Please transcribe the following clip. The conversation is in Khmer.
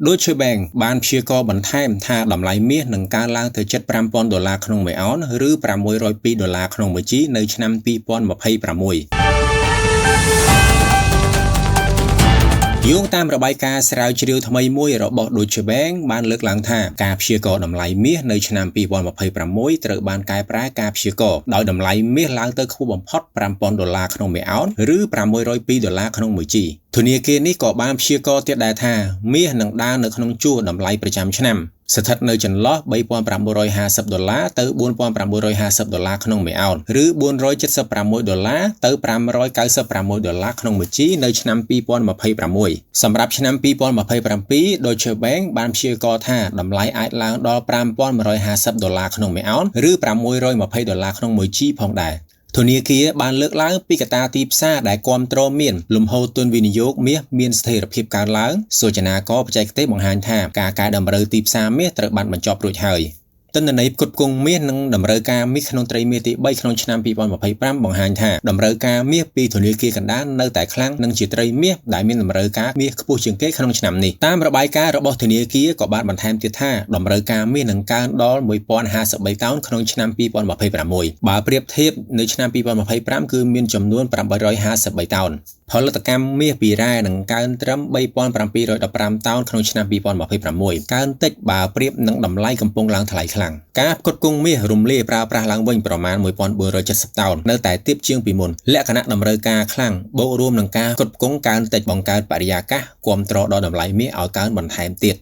Deutsche Bank បានព្យាករណ៍បន្ថែមថាតម្លៃមាសនឹងកើនឡើងទៅជិត $5,000 ក្នុងមួយអុន ឬ $602 ក្នុងមួយជីនៅឆ្នាំ 2026 យោងតាមរបាយការណ៍ស្រាវជ្រាវថ្មីមួយរបស់ Deutsche Bank បានលើកឡើងថាការព្យាករណ៍តម្លៃមាសនៅឆ្នាំ 2026 ត្រូវបានកែប្រែការព្យាករណ៍ដោយតម្លៃមាសឡើងទៅខ្ពស់បំផុត $5,000 ក្នុងមួយអុន ឬ $602 ក្នុងមួយជីធនាគារនេះក៏បានព្យាករណ៍ទៀតដែរថាមាសនឹងដើរនៅក្នុងជួរតម្លៃប្រចាំឆ្នាំស្ថិតនៅចន្លោះ $3,950 ទៅ $4,950 ក្នុងមួយអុន ឬ $476 ទៅ $596 ក្នុងមួយជីនៅឆ្នាំ 2026 សម្រាប់ឆ្នាំ 2027 Deutsche Bank បានព្យាករណ៍ថាតម្លៃអាចឡើងដល់ $5,150 ក្នុងមួយអុន ឬ $620 ក្នុងមួយជីផងដែរធនាគារបានលើកឡើងពីកត្តាទីផ្សារដែលគាំទ្រមានលំហូរទុនវិនិយោគមាសមានស្ថិរភាពកើនឡើងសូចនាករបច្ចេកទេសបង្ហាញថាការកែតម្រូវទីផ្សារមាសត្រូវបានបញ្ចប់រួចហើយទិន្នន័យផ្គត់ផ្គង់មាសនិងតម្រូវការមាសក្នុងត្រីមាសទី3ក្នុងឆ្នាំ 2025 បង្ហាញថាតម្រូវការមាសពីធនាគារកណ្ដាលនៅតែខ្លាំងនិងជាត្រីមាសដែលមានតម្រូវការមាសខ្ពស់ជាងគេក្នុងឆ្នាំនេះតាមរបាយការណ៍របស់ធនាគារក៏បានបន្ថែមទៀតថាតម្រូវការមាសនឹងកើនដល់ 1,053 តោនក្នុងឆ្នាំ 2026 បើប្រៀបធៀបនៅឆ្នាំ 2025 គឺមានចំនួន 853 តោនផលិតកម្មមាសពីរ៉ែនឹងកើនត្រឹម 3,715 តោនក្នុងឆ្នាំ 2026 កើនតិចបើប្រៀបនឹងតម្លៃកំពុងឡើងថ្លៃខ្លាំងការផ្គត់ផ្គង់មាសរំលាយប្រើប្រាស់ឡើងវិញប្រមាណ 1,470 តោននៅតែទាបជាងពីមុនលក្ខណៈតម្រូវការខ្លាំងបូករួមនឹងការផ្គត់ផ្គង់កើនតិចបង្កើតបរិយាកាសគាំទ្រដល់តម្លៃមាសឲ្យកើនបន្ថែមទៀត